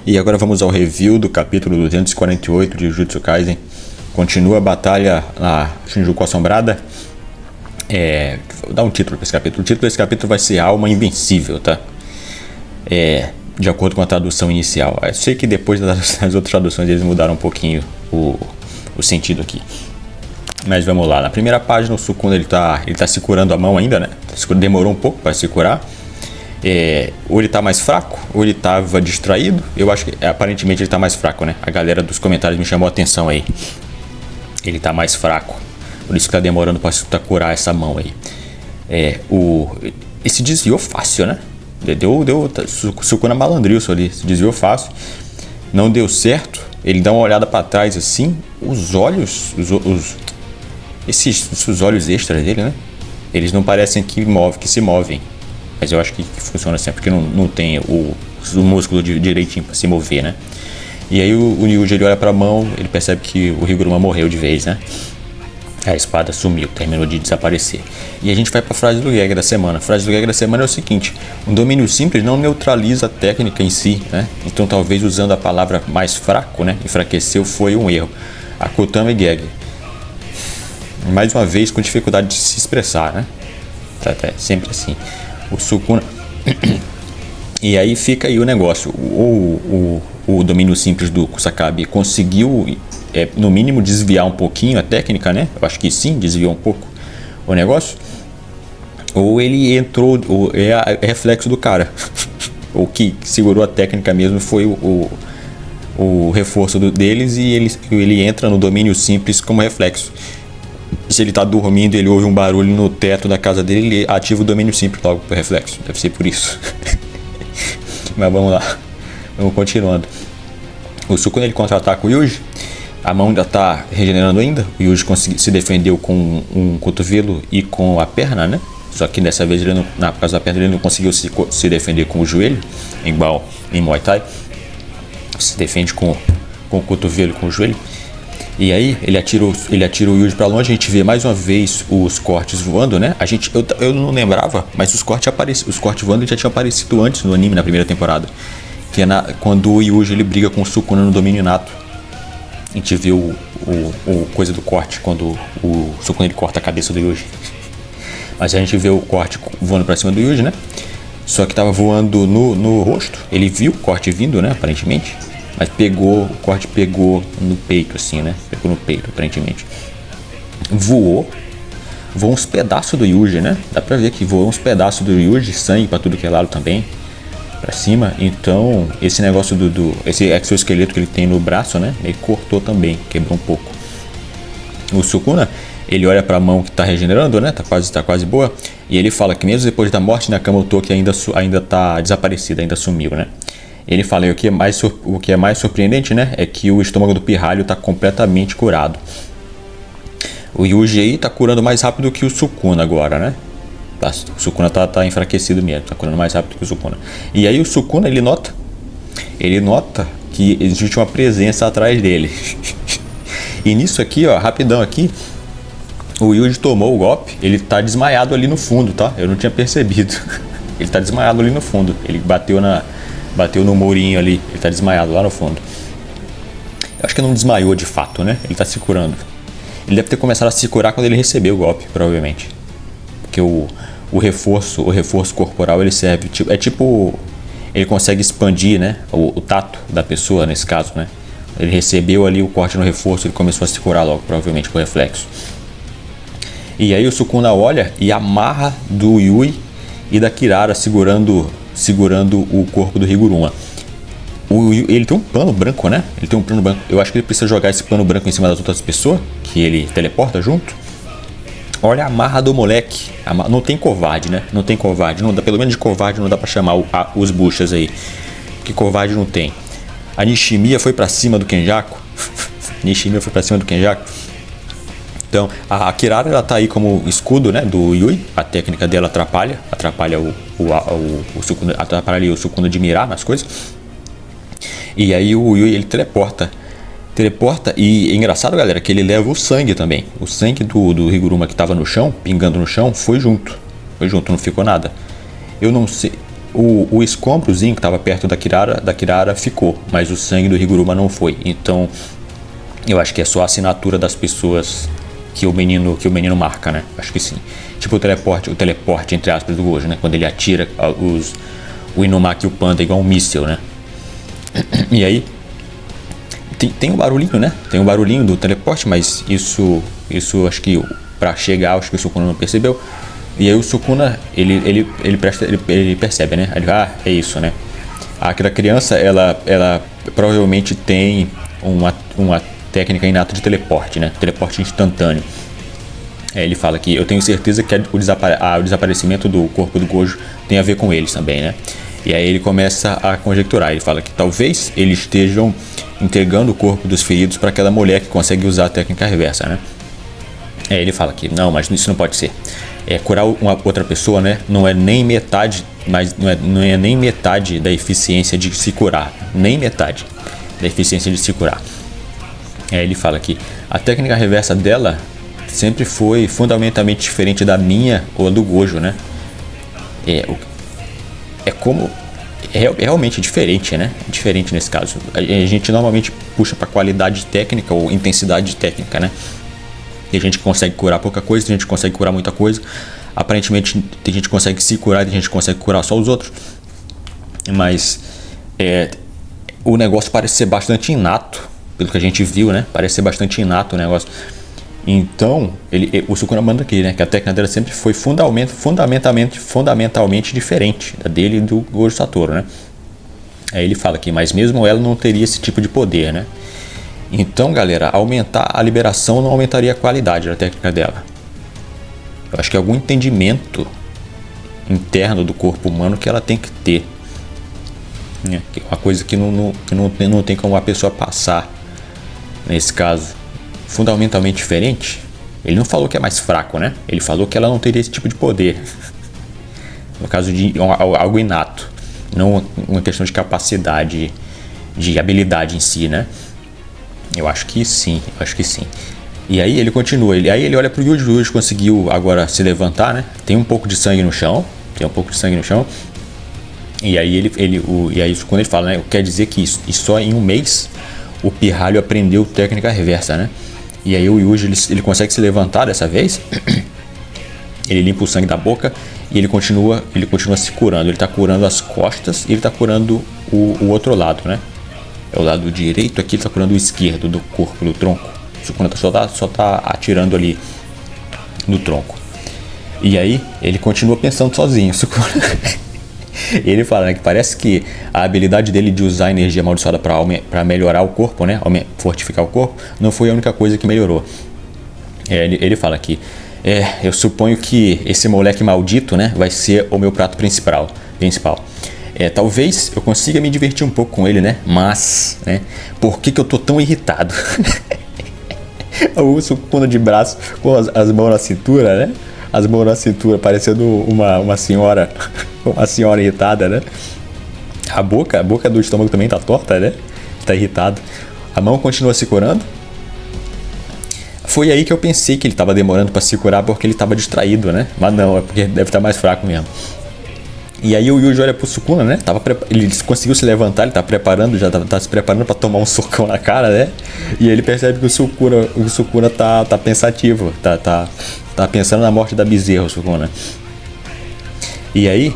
E agora vamos ao review do capítulo 248 de Jujutsu Kaisen. Continua a batalha na Shinjuku Assombrada. Vou dar um título para esse capítulo. O título desse capítulo vai ser Alma Invencível, tá? De acordo com a tradução inicial. Eu sei que depois das outras traduções eles mudaram um pouquinho o sentido aqui. Mas vamos lá. Na primeira página o Sukuna ele tá se curando a mão ainda, né? Demorou um pouco para se curar. Ou ele tá mais fraco, ou ele tava distraído. Eu acho que aparentemente ele tá mais fraco, né? A galera dos comentários me chamou a atenção aí. Ele tá mais fraco, por isso que tá demorando pra curar essa mão aí. Esse desviou fácil, né? Sukuna malandrilson ali, se desviou fácil. Não deu certo. Ele dá uma olhada pra trás assim. Os olhos, esses olhos extras dele, né? Eles não parecem que se movem. Mas eu acho que funciona assim, porque não tem o músculo direitinho pra se mover, né? E aí o Yuji ele olha pra mão, ele percebe que o Higuruma morreu de vez, né? A espada sumiu, terminou de desaparecer. E a gente vai pra frase do gag da semana. A frase do gag da semana é o seguinte: um domínio simples não neutraliza a técnica em si, né? Então talvez usando a palavra mais fraco, né? Enfraqueceu foi um erro. Akutami gag. Mais uma vez com dificuldade de se expressar, né? Tá sempre assim. O Sukuna. E aí fica aí o negócio. O domínio simples do Kusakabe conseguiu, no mínimo, desviar um pouquinho a técnica, né? Eu acho que sim, desviou um pouco o negócio. Ou ele entrou, ou é reflexo do cara. O que segurou a técnica mesmo foi o reforço deles, e ele entra no domínio simples como reflexo. Se ele tá dormindo, ele ouve um barulho no teto da casa dele, ele ativa o domínio simples logo por reflexo. Deve ser por isso. Mas vamos lá. Vamos continuando. O Sukuna ele contra-ataca o Yuji. A mão ainda tá regenerando ainda. O Yuji se defendeu com um cotovelo e com a perna, né? Só que dessa vez, por causa da perna, ele não conseguiu se defender com o joelho, igual em Muay Thai. Se defende com o cotovelo e com o joelho. E aí ele atira o Yuji pra longe. A gente vê mais uma vez os cortes voando, né? Eu não lembrava, mas os cortes voando já tinham aparecido antes no anime, na primeira temporada, que é quando o Yuji ele briga com o Sukuna no domínio nato. A gente vê o coisa do corte, quando o Sukuna ele corta a cabeça do Yuji. Mas a gente vê o corte voando pra cima do Yuji, né? Só que tava voando no rosto. Ele viu o corte vindo, né? Aparentemente. Mas o corte pegou no peito, assim, né? Pegou no peito, aparentemente. Voou uns pedaços do Yuji, né? Dá pra ver que voou uns pedaços do Yuji, sangue pra tudo que é lado também, pra cima. Então, esse negócio esse exoesqueleto que ele tem no braço, né? Ele cortou também, quebrou um pouco. O Sukuna, ele olha pra mão que tá regenerando, né? Tá quase boa. E ele fala que mesmo depois da morte, Nakama Otoki ainda tá desaparecida, ainda sumiu, né? Ele fala, e o que é mais surpreendente, né, é que o estômago do pirralho está completamente curado. O Yuji aí tá curando mais rápido que o Sukuna agora, né? O Sukuna tá enfraquecido mesmo, tá curando mais rápido que o Sukuna. E aí o Sukuna, ele nota que existe uma presença atrás dele. E nisso aqui, ó, rapidão aqui, o Yuji tomou o golpe, ele tá desmaiado ali no fundo, tá? Eu não tinha percebido. Ele tá desmaiado ali no fundo, ele bateu no murinho ali, ele tá desmaiado lá no fundo. Eu acho que não desmaiou de fato, né? Ele tá se curando. Ele deve ter começado a se curar quando ele recebeu o golpe, provavelmente. Porque o reforço corporal, ele serve, ele consegue expandir, né? O tato da pessoa, nesse caso, né? Ele recebeu ali o corte no reforço, ele começou a se curar logo, provavelmente por reflexo. E aí o Sukuna olha e amarra do Yui e da Kirara segurando o corpo do Higuruma. Ele tem um plano branco, né? Ele tem um plano branco. Eu acho que ele precisa jogar esse plano branco em cima das outras pessoas, que ele teleporta junto. Olha a marra do moleque. Não tem covarde, né? Não tem covarde. Não dá, pelo menos de covarde não dá pra chamar os buchas aí. Porque covarde não tem. A Nishimiya foi pra cima do Kenjaku. Então, a Kirara, ela tá aí como escudo, né, do Yui. A técnica dela atrapalha o Sukuna, atrapalha o Sukuna de mirar nas coisas. E aí o Yui, ele teleporta. E é engraçado, galera, que ele leva o sangue também. O sangue do Higuruma que tava no chão, pingando no chão, foi junto. Não ficou nada. Eu não sei. O escombrozinho que estava perto da Kirara ficou, mas o sangue do Higuruma não foi. Então, eu acho que é só a assinatura das pessoas que o menino marca, né? Acho que sim. Tipo o teleporte entre aspas do Gojo, né? Quando ele atira o Inumaki e o Panda igual um míssil, né? E aí tem um barulhinho, né? Tem um barulhinho do teleporte, mas isso acho que pra chegar, acho que o Sukuna não percebeu. E aí o Sukuna, ele percebe, né? Ele, é isso, né? Aquela criança, ela provavelmente tem uma técnica inata de teleporte, né? Teleporte instantâneo. Ele fala que eu tenho certeza que o desaparecimento do corpo do Gojo tem a ver com eles também, né? E aí ele começa a conjecturar. Ele fala que talvez eles estejam entregando o corpo dos feridos para aquela mulher que consegue usar a técnica reversa, né? Ele fala que não, mas isso não pode ser. Curar uma outra pessoa, né? Não é nem metade, mas não é nem metade da eficiência de se curar, nem metade da eficiência de se curar. Ele fala que a técnica reversa dela sempre foi fundamentalmente diferente da minha ou do Gojo, né? É realmente diferente, né? Diferente nesse caso. A gente normalmente puxa para qualidade técnica ou intensidade técnica, né? Tem gente que consegue curar pouca coisa, tem gente que consegue curar muita coisa. Aparentemente tem gente que consegue se curar, tem gente que consegue curar só os outros. Mas o negócio parece ser bastante inato, pelo que a gente viu, né? Parece ser bastante inato o negócio. Então, o Sukuna manda aqui, né? Que a técnica dela sempre foi fundamentalmente diferente da dele e do Gojo Satoru, né? Aí ele fala aqui, mas mesmo ela não teria esse tipo de poder, né? Então, galera, aumentar a liberação não aumentaria a qualidade da técnica dela. Eu acho que algum entendimento interno do corpo humano que ela tem que ter, né? Uma coisa que não tem como a pessoa passar. Nesse caso, fundamentalmente diferente. Ele não falou que é mais fraco, né? Ele falou que ela não teria esse tipo de poder. No caso de algo inato, não uma questão de capacidade, de habilidade em si, né? Eu acho que sim. E aí ele continua, aí ele olha pro Yuji, o Yuji conseguiu agora se levantar, né? Tem um pouco de sangue no chão. E aí quando ele fala, né? Quer dizer que só em um mês o pirralho aprendeu técnica reversa, né? E aí o Yuji ele consegue se levantar dessa vez. Ele limpa o sangue da boca e ele continua se curando. Ele tá curando as costas e ele tá curando o outro lado, né? É o lado direito aqui, ele tá curando o esquerdo do corpo, do tronco. O Sukuna só tá atirando ali no tronco. E aí ele continua pensando sozinho. Ele fala, né, que parece que a habilidade dele de usar a energia amaldiçoada para melhorar o corpo, né, fortificar o corpo, não foi a única coisa que melhorou. Ele fala que eu suponho que esse moleque maldito, né, vai ser o meu prato principal. Talvez eu consiga me divertir um pouco com ele, né, mas, né, por que eu tô tão irritado? O Sukuna de braço com as mãos na cintura, né? As mãos na cintura, parecendo uma senhora irritada, né? A boca do estômago também tá torta, né? Tá irritado. A mão continua se curando. Foi aí que eu pensei que ele tava demorando para se curar porque ele tava distraído, né? Mas não, é porque deve estar mais fraco mesmo. E aí o Yuji olha pro Sukuna, né? Ele conseguiu se levantar, ele tá se preparando para tomar um socão na cara, né? E ele percebe que o Sukuna tá pensativo, tá pensando na morte da bezerra, o Sukuna. E aí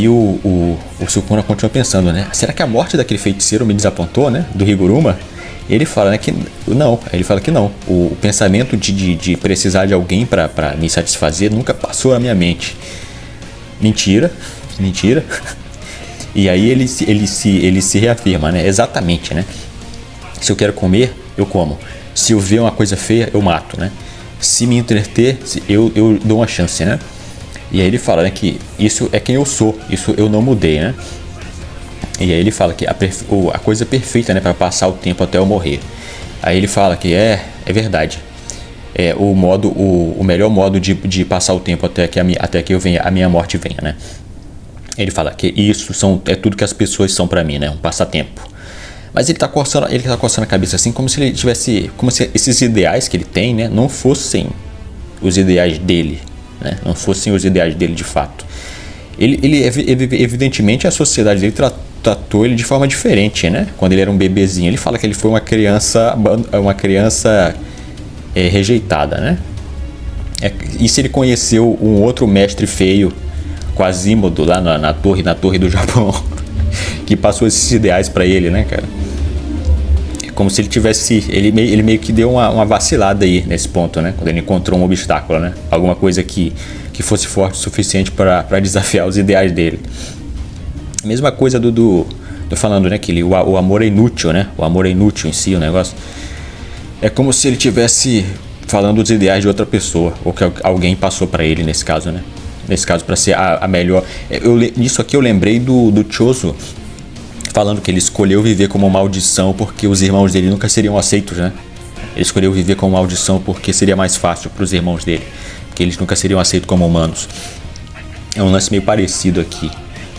o Sukuna continua pensando, né? Será que a morte daquele feiticeiro me desapontou, né? Do Higuruma? Ele fala, né, que não. Ele fala que não. O pensamento de precisar de alguém para me satisfazer nunca passou na minha mente. Mentira. E aí ele se reafirma, né? Exatamente, né? Se eu quero comer, eu como. Se eu ver uma coisa feia, eu mato, né? Se me entreter, eu dou uma chance, né? E aí ele fala, né, que isso é quem eu sou, isso eu não mudei, né? E aí ele fala que a coisa perfeita, né, para passar o tempo até eu morrer. Aí ele fala que é verdade. O melhor modo de passar o tempo até que a minha morte venha, né? Ele fala que isso é tudo que as pessoas são para mim, né? Um passatempo. Mas ele tá coçando a cabeça assim, como se esses ideais que ele tem, né, não fossem os ideais dele, né? Não fossem os ideais dele de fato. Evidentemente a sociedade dele tratou ele de forma diferente, né? Quando ele era um bebezinho, ele fala que ele foi uma criança rejeitada, né? E se ele conheceu um outro mestre feio, Quasimodo, lá na torre do Japão, que passou esses ideais para ele, né, cara? É como se ele tivesse, ele meio que deu uma vacilada aí nesse ponto, né? Quando ele encontrou um obstáculo, né? Alguma coisa que fosse forte o suficiente para desafiar os ideais dele. Mesma coisa tô falando, né, que o amor é inútil, né? O amor é inútil em si, o negócio. É como se ele tivesse falando dos ideais de outra pessoa, ou que alguém passou para ele nesse caso, né? Nesse caso, para ser a melhor. Nisso aqui eu lembrei do Chozo falando que ele escolheu viver como maldição porque os irmãos dele nunca seriam aceitos, né? Ele escolheu viver como maldição porque seria mais fácil para os irmãos dele, que eles nunca seriam aceitos como humanos. É um lance meio parecido aqui,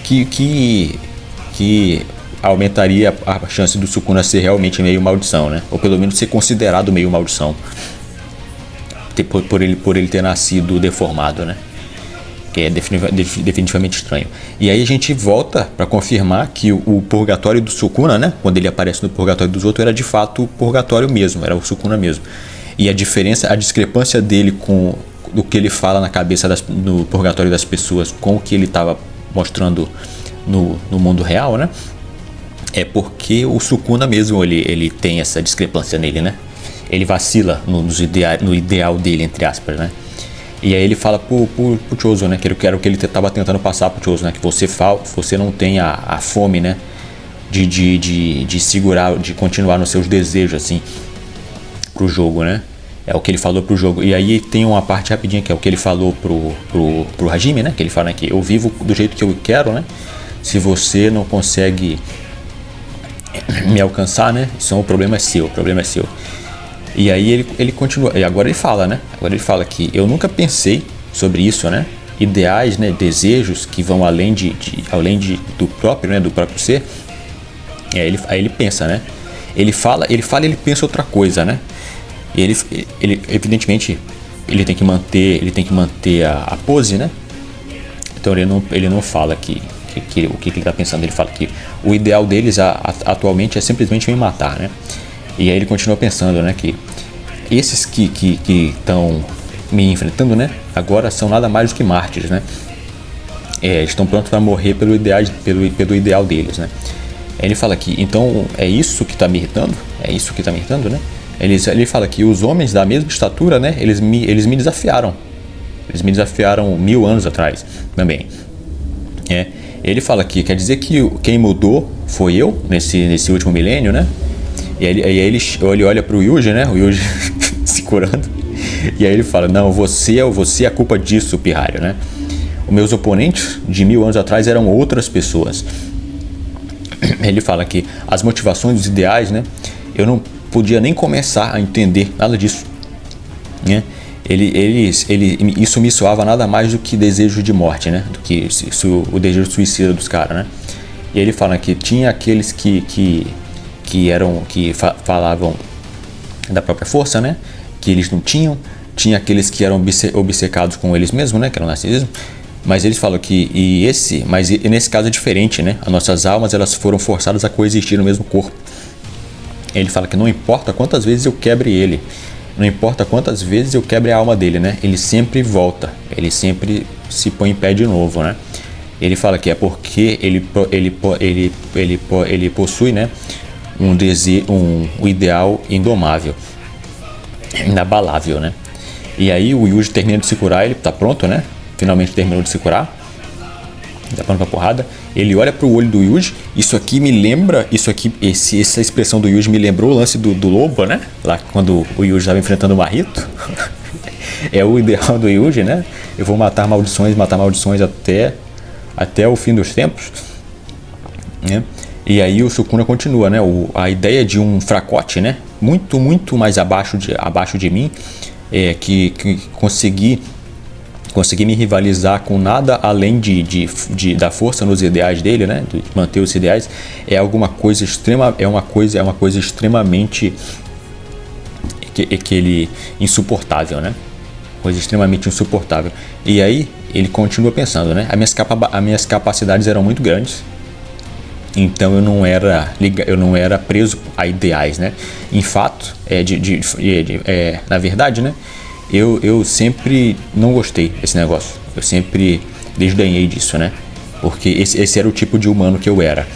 que aumentaria a chance do Sukuna ser realmente meio maldição, né? Ou pelo menos ser considerado meio maldição, por ele ter nascido deformado, né? Que é definitivamente estranho. E aí a gente volta para confirmar que o purgatório do Sukuna, né? Quando ele aparece no purgatório dos outros, era de fato o purgatório mesmo, era o Sukuna mesmo. E a discrepância dele com do que ele fala na cabeça no purgatório das pessoas com o que ele estava mostrando no mundo real, né? É porque o Sukuna mesmo, ele tem essa discrepância nele, né? Ele vacila no ideal dele, entre aspas, né? E aí ele fala pro Chozo, né? Que era o que ele estava tentando passar pro Chozo, né? Que você não tem a fome, né? De segurar, de continuar nos seus desejos, assim, pro jogo, né? É o que ele falou pro jogo. E aí tem uma parte rapidinha que é o que ele falou pro Hajime, né? Que ele fala, né, que eu vivo do jeito que eu quero, né? Se você não consegue me alcançar, né? Isso o problema é seu, E aí ele continua, e agora ele fala, né? Agora ele fala que eu nunca pensei sobre isso, né? Ideais, né? Desejos que vão além do próprio, né? Do próprio ser. Aí ele pensa, né? Ele fala e ele pensa outra coisa, né? E ele evidentemente ele tem que manter a pose, né? Então ele não fala o que ele está pensando. Ele fala que o ideal deles atualmente é simplesmente me matar, né? E aí ele continua pensando, né, que esses que estão me enfrentando, né, agora são nada mais do que mártires, né? Estão prontos para morrer pelo ideal deles, né? Aí ele fala que, então, é isso que está me irritando? Né? Ele fala que os homens da mesma estatura, né, eles me desafiaram. Eles me desafiaram 1000 anos atrás também. Ele fala que quer dizer que quem mudou foi eu nesse último milênio, né? E aí ele olha pro Yuji, né? O Yuji se curando. E aí ele fala, não, você é a culpa disso, pirralho, né? Os meus oponentes de 1000 anos atrás eram outras pessoas. Ele fala que as motivações dos ideais, né? Eu não podia nem começar a entender nada disso, né? Isso me soava nada mais do que desejo de morte, né? Do que o desejo suicida dos caras, né? E ele fala que tinha aqueles que falavam da própria força, né? Que eles não tinham. Tinha aqueles que eram obcecados com eles mesmos, né? Que era o narcisismo. Mas eles falam que nesse caso é diferente, né? As nossas almas, elas foram forçadas a coexistir no mesmo corpo. Ele fala que não importa quantas vezes eu quebre ele, não importa quantas vezes eu quebre a alma dele, né? Ele sempre volta, ele sempre se põe em pé de novo, né? Ele fala que é porque ele possui, né, um ideal indomável, inabalável, né? E aí o Yuji termina de se curar, ele tá pronto, né? Finalmente terminou de se curar, tá pronto pra porrada. Ele olha pro olho do Yuji. Essa expressão do Yuji me lembrou o lance do lobo, né? Lá quando o Yuji estava enfrentando o Marito. É o ideal do Yuji, né? Eu vou matar maldições até o fim dos tempos, né? E aí o Sukuna continua, né? A ideia de um fracote, né? Muito, muito mais abaixo de mim, que conseguir me rivalizar com nada além da força nos ideais dele, né? De manter os ideais, é uma coisa extremamente insuportável, né? Coisa extremamente insuportável. E aí ele continua pensando, né? As minhas capacidades eram muito grandes, então eu não era preso a ideais, né? Em fato, na verdade, né? Eu sempre não gostei desse negócio. Eu sempre desdenhei disso, né? Porque esse era o tipo de humano que eu era.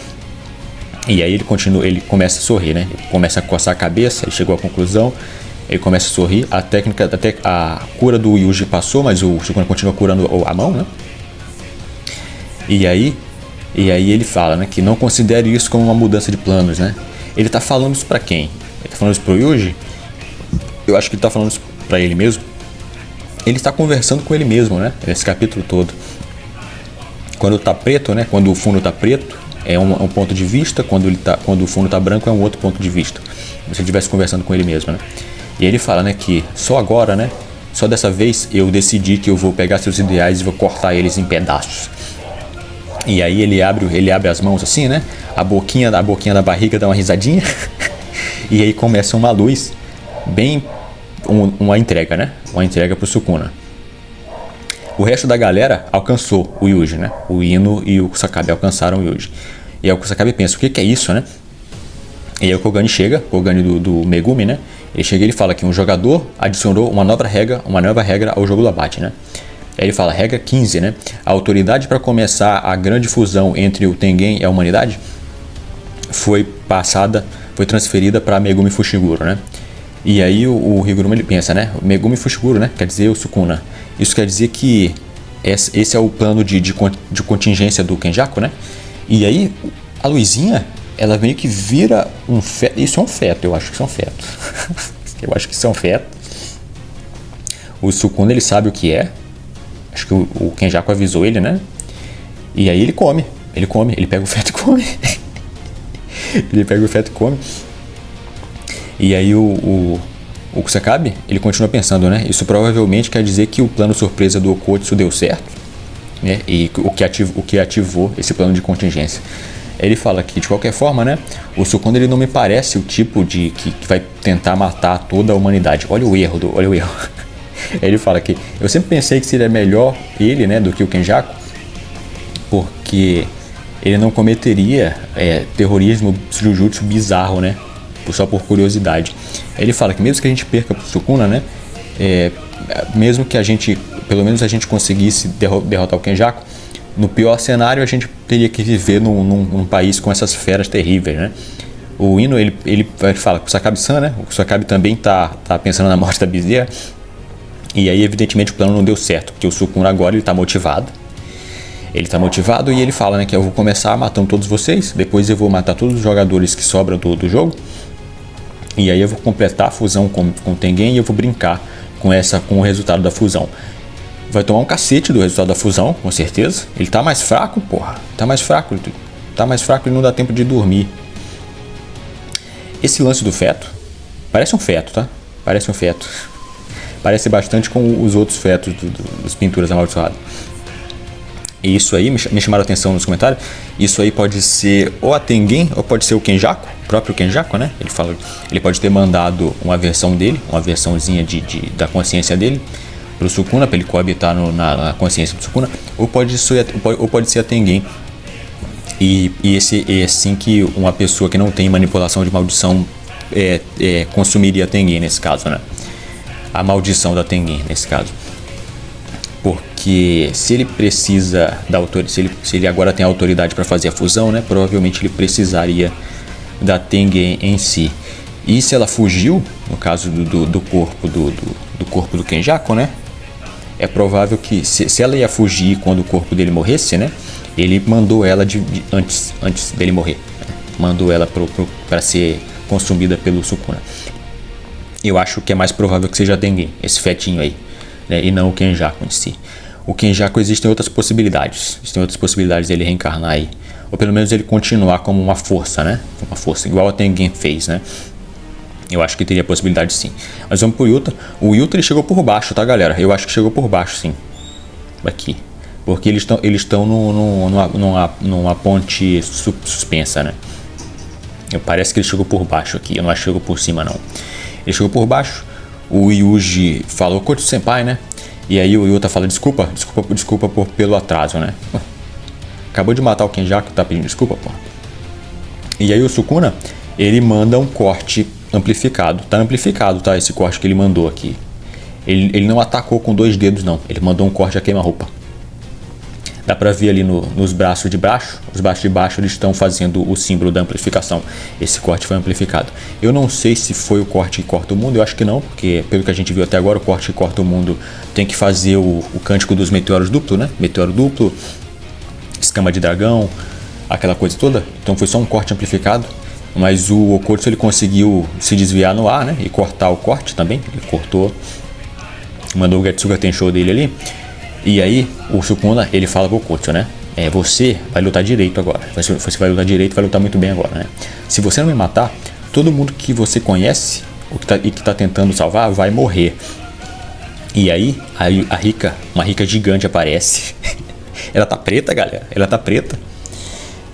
E aí ele começa a sorrir, né? Ele começa a coçar a cabeça, ele chegou à conclusão, ele começa a sorrir. Até a cura do Yuji passou, mas o Sukuna continua curando a mão, né? E aí ele fala, né, que não considere isso como uma mudança de planos, né? Ele tá falando isso pra quem? Ele tá falando isso pro Yuji? Eu acho que ele tá falando isso pra ele mesmo. Ele tá conversando com ele mesmo, né? Nesse capítulo todo. Quando tá preto, né? Quando o fundo tá preto, é um ponto de vista. Quando o fundo tá branco, é um outro ponto de vista. Como se ele estivesse conversando com ele mesmo, né? E ele fala, né, que só agora, né? Só dessa vez eu decidi que eu vou pegar seus ideais e vou cortar eles em pedaços. E aí ele abre as mãos assim, né? A boquinha da barriga dá uma risadinha. E aí começa uma luz bem... uma entrega, né? Uma entrega pro Sukuna. O resto da galera alcançou o Yuji, né? O Ino e o Kusakabe alcançaram o Yuji. E aí o Kusakabe pensa, o que é isso, né? E aí o Kogani chega, o Kogani do Megumi, né? Ele chega e ele fala que um jogador adicionou uma nova regra ao jogo do abate, né? Aí ele fala, regra 15, né? A autoridade para começar a grande fusão entre o Tengen e a humanidade foi transferida para Megumi Fushiguro, né? E aí o Higuruma ele pensa, né? Megumi Fushiguro, né? Quer dizer o Sukuna. Isso quer dizer que esse é o plano de contingência do Kenjaku, né? E aí a luzinha, ela meio que vira um feto. Isso é um feto, eu acho que isso é um feto. Eu acho que isso é um feto. O Sukuna, ele sabe o que é. Acho que o Kenjaku avisou ele, né? E aí ele come. Ele pega o feto e come. Ele pega o feto e come. E aí o Kusakabe, ele continua pensando, né? Isso provavelmente quer dizer que o plano surpresa do Okotsu deu certo, né? E o que ativou esse plano de contingência. Ele fala que, de qualquer forma, né? O Sukuna, ele não me parece o tipo de que vai tentar matar toda a humanidade. Olha o erro. Ele fala que eu sempre pensei que seria melhor ele, né, do que o Kenjaku, porque ele não cometeria terrorismo jujutsu bizarro, né? Só por curiosidade. Ele fala que mesmo que a gente perca pro Sukuna, né? Mesmo que pelo menos a gente conseguisse derrotar o Kenjaku, no pior cenário a gente teria que viver num país com essas feras terríveis, né? O Ino, ele fala com o Sakabe-san, né? O Sakabe também tá pensando na morte da bezerra. E aí, evidentemente, o plano não deu certo, porque o Sukuna agora ele tá motivado. Ele tá motivado e ele fala, né, que eu vou começar matando todos vocês, depois eu vou matar todos os jogadores que sobram do jogo. E aí eu vou completar a fusão com o Tengen e eu vou brincar com o resultado da fusão. Vai tomar um cacete do resultado da fusão, com certeza. Ele tá mais fraco, porra. Tá mais fraco e não dá tempo de dormir. Esse lance do feto, parece um feto, tá? Parece um feto. Parece bastante com os outros fetos das pinturas amaldiçoadas. E isso aí me chamaram a atenção nos comentários. Isso aí pode ser ou a Tengen ou pode ser o Kenjaku, o próprio Kenjaku, né? Ele fala, ele pode ter mandado uma versão dele, uma versãozinha da consciência dele pro Sukuna, para ele coabitar na consciência do Sukuna, ou pode ser a Tengen. E esse é assim que uma pessoa que não tem manipulação de maldição consumiria a Tengen nesse caso, né? A maldição da Tengen nesse caso. Porque se ele precisa da autoridade, se ele agora tem autoridade para fazer a fusão, né, provavelmente ele precisaria da Tengen em si. E se ela fugiu, no caso do corpo do Kenjaku, né, é provável que se ela ia fugir quando o corpo dele morresse, né, ele mandou ela antes dele morrer, né, mandou ela para ser consumida pelo Sukuna. Eu acho que é mais provável que seja a Tengen, esse fetinho aí, né, e não o Kenjaku em si. O Kenjaku existem outras possibilidades. Existem outras possibilidades dele reencarnar aí. Ou pelo menos ele continuar como uma força, né? Uma força, igual a Tengen fez, né? Eu acho que teria possibilidade sim. Mas vamos pro Yuta. O Yuta ele chegou por baixo, tá, galera? Eu acho que chegou por baixo, sim. Aqui. Porque eles estão numa ponte suspensa, né? Parece que ele chegou por baixo aqui. Eu não acho que chegou por cima, não. Ele chegou por baixo. O Yuji falou Kotsu Senpai, né? E aí o Yuta fala, desculpa pelo atraso, né? Acabou de matar o Kenjaku, tá pedindo desculpa, pô. E aí o Sukuna, ele manda um corte amplificado. Tá amplificado, tá? Esse corte que ele mandou aqui. Ele não atacou com 2 dedos, não. Ele mandou um corte a queima-roupa. Dá pra ver ali nos braços de baixo. Os braços de baixo eles estão fazendo o símbolo da amplificação. Esse corte foi amplificado. Eu não sei se foi o corte que corta o mundo. Eu acho que não, porque pelo que a gente viu até agora, o corte que corta o mundo tem que fazer o cântico dos meteoros duplo, né? Meteoro duplo, escama de dragão, aquela coisa toda. Então foi só um corte amplificado. Mas o Okotsu ele conseguiu se desviar no ar, né? E cortar o corte também. Ele cortou, mandou o Getsuga Tensho dele ali. E aí o Sukuna ele fala pro Okotsu, né? Você vai lutar direito agora. Você vai lutar direito, vai lutar muito bem agora, né? Se você não me matar, todo mundo que você conhece e que tá tentando salvar vai morrer. E aí uma Rika gigante aparece. Ela tá preta, galera. Ela tá preta.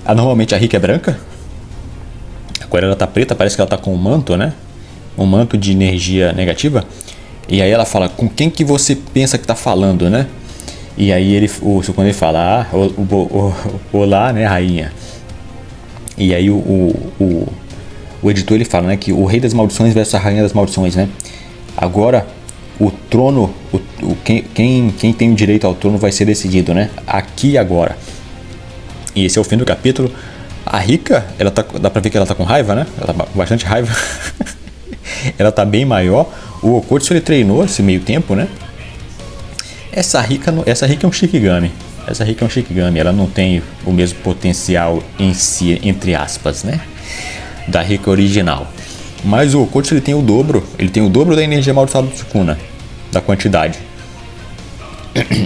Normalmente a Rika é branca. Agora ela tá preta, parece que ela tá com um manto, né? Um manto de energia negativa. E aí ela fala, com quem que você pensa que tá falando, né? E aí o Sukuna ele fala, olá, né, rainha? E aí o editor ele fala, né, que o rei das maldições versus a rainha das maldições, né? Agora o trono, quem tem o direito ao trono vai ser decidido, né? Aqui e agora. E esse é o fim do capítulo. A Rika, dá pra ver que ela tá com raiva, né? Ela tá com bastante raiva. Ela tá bem maior. O Okotsu ele treinou esse meio tempo, né? Essa Rika é um Shikigami. Essa Rika é um Shikigami. Ela não tem o mesmo potencial em si, entre aspas, né? Da Rika original. Mas o Okotsu ele tem o dobro. Ele tem o dobro da energia amaldiçoada do Sukuna. Da quantidade.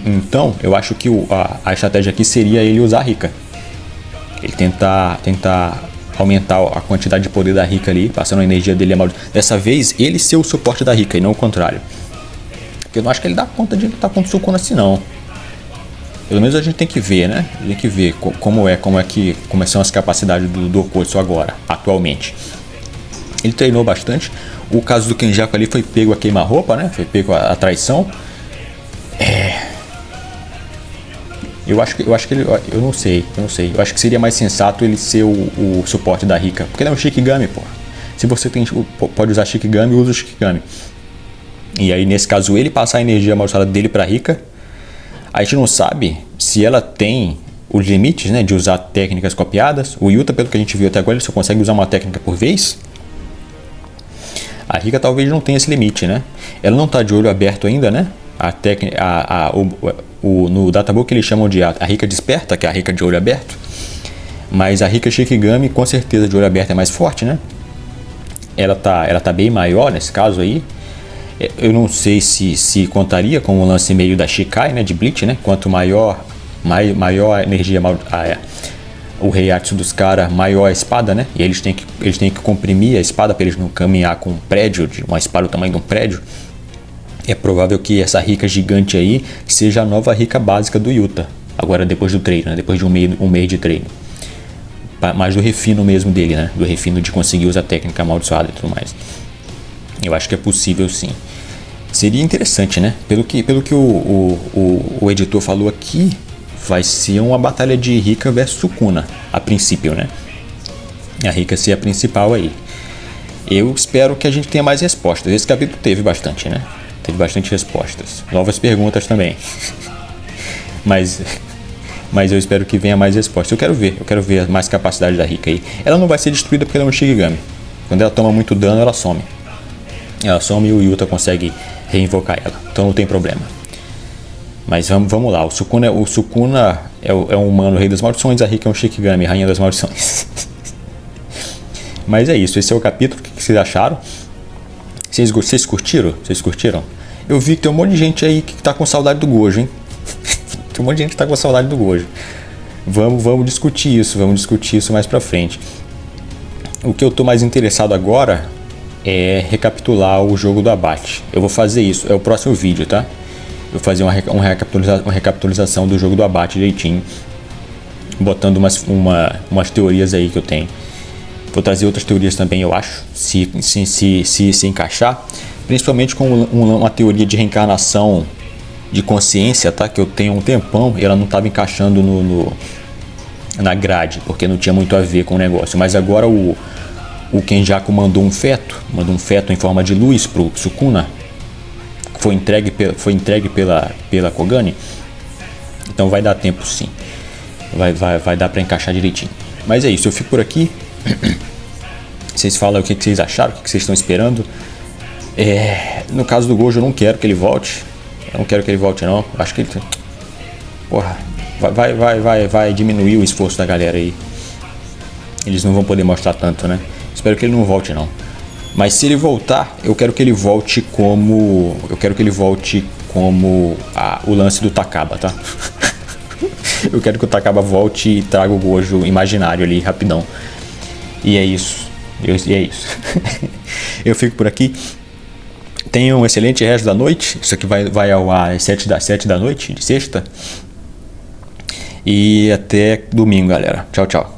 Então, eu acho que a estratégia aqui seria ele usar a Rika. Ele tentar aumentar a quantidade de poder da Rika ali, passando a energia dele amaldiçoada. Dessa vez, ele ser o suporte da Rika e não o contrário. Porque eu não acho que ele dá conta de lutar contra o Sukuna assim, não. Pelo menos a gente tem que ver, né? Tem que ver como são as capacidades do Okotsu agora, atualmente. Ele treinou bastante. O caso do Kenjaku ali foi pego a queima-roupa, né? Foi pego a traição. Eu acho que ele... Eu não sei. Eu acho que seria mais sensato ele ser o suporte da Rika. Porque ele é um Shikigami, pô. Se você pode usar Shikigami, usa o Shikigami. E aí, nesse caso, ele passar a energia amaldiçoada dele pra Rika. A gente não sabe se ela tem os limites, né, de usar técnicas copiadas. O Yuta, pelo que a gente viu até agora, ele só consegue usar uma técnica por vez. A Rika talvez não tenha esse limite, né? Ela não tá de olho aberto ainda, né? A técnica... no databook eles chamam de a Rika desperta, que é a Rika de olho aberto. Mas a Rika Shikigami, com certeza, de olho aberto é mais forte, né? Ela tá bem maior nesse caso aí. Eu não sei se contaria com o lance meio da Shikai, né? De Bleach, né? Quanto maior a energia, o reiatsu dos caras, maior a espada, né? E eles têm que comprimir a espada para eles não caminhar com um prédio, uma espada do tamanho de um prédio. É provável que essa Rika gigante aí seja a nova Rika básica do Yuta. Agora depois do treino, né? Depois de um mês de treino. Mais do refino mesmo dele, né? Do refino de conseguir usar técnica amaldiçoada e tudo mais. Eu acho que é possível sim. Seria interessante, né? Pelo que o editor falou aqui, vai ser uma batalha de Rika versus Sukuna, a princípio, né? A Rika ser a principal aí. Eu espero que a gente tenha mais respostas. Esse capítulo teve bastante, né? Teve bastante respostas. Novas perguntas também. Mas eu espero que venha mais respostas. Eu quero ver mais capacidade da Rika aí. Ela não vai ser destruída porque ela é um Shikigami. Quando ela toma muito dano, ela some. Ela some e o Yuta consegue reinvocar ela. Então não tem problema. Mas vamos lá. O Sukuna é um humano, rei das maldições. A Rika é um Shikigami, rainha das maldições. Mas é isso. Esse é o capítulo. O que vocês acharam? Vocês curtiram? Vocês curtiram? Eu vi que tem um monte de gente aí que tá com saudade do Gojo, hein? Tem um monte de gente que tá com saudade do Gojo. Vamos discutir isso mais pra frente. O que eu tô mais interessado agora é recapitular o jogo do abate. Eu vou fazer isso, é o próximo vídeo, tá? Eu vou fazer uma recapitulação do jogo do abate direitinho, botando umas teorias aí que eu tenho. Vou trazer outras teorias também, eu acho, se encaixar, principalmente com uma teoria de reencarnação de consciência, tá? Que eu tenho um tempão e ela não estava encaixando na grade, porque não tinha muito a ver com o negócio. Mas agora o Kenjaku mandou um feto em forma de luz pro Sukuna, foi entregue pela Kogane. Então vai dar tempo sim, vai dar para encaixar direitinho. Mas é isso, eu fico por aqui. Vocês falam o que vocês acharam, o que vocês estão esperando. No caso do Gojo, eu não quero que ele volte. Eu não quero que ele volte não. Acho que ele, porra, vai diminuir o esforço da galera aí. Eles não vão poder mostrar tanto, né? Espero que ele não volte não. Mas se ele voltar, eu quero que ele volte como o lance do Takaba, tá? Eu quero que o Takaba volte e traga o Gojo imaginário ali rapidão. E é isso. Eu fico por aqui. Tenham um excelente resto da noite. Isso aqui vai ao ar às 7 da noite de sexta. E até domingo, galera. Tchau, tchau.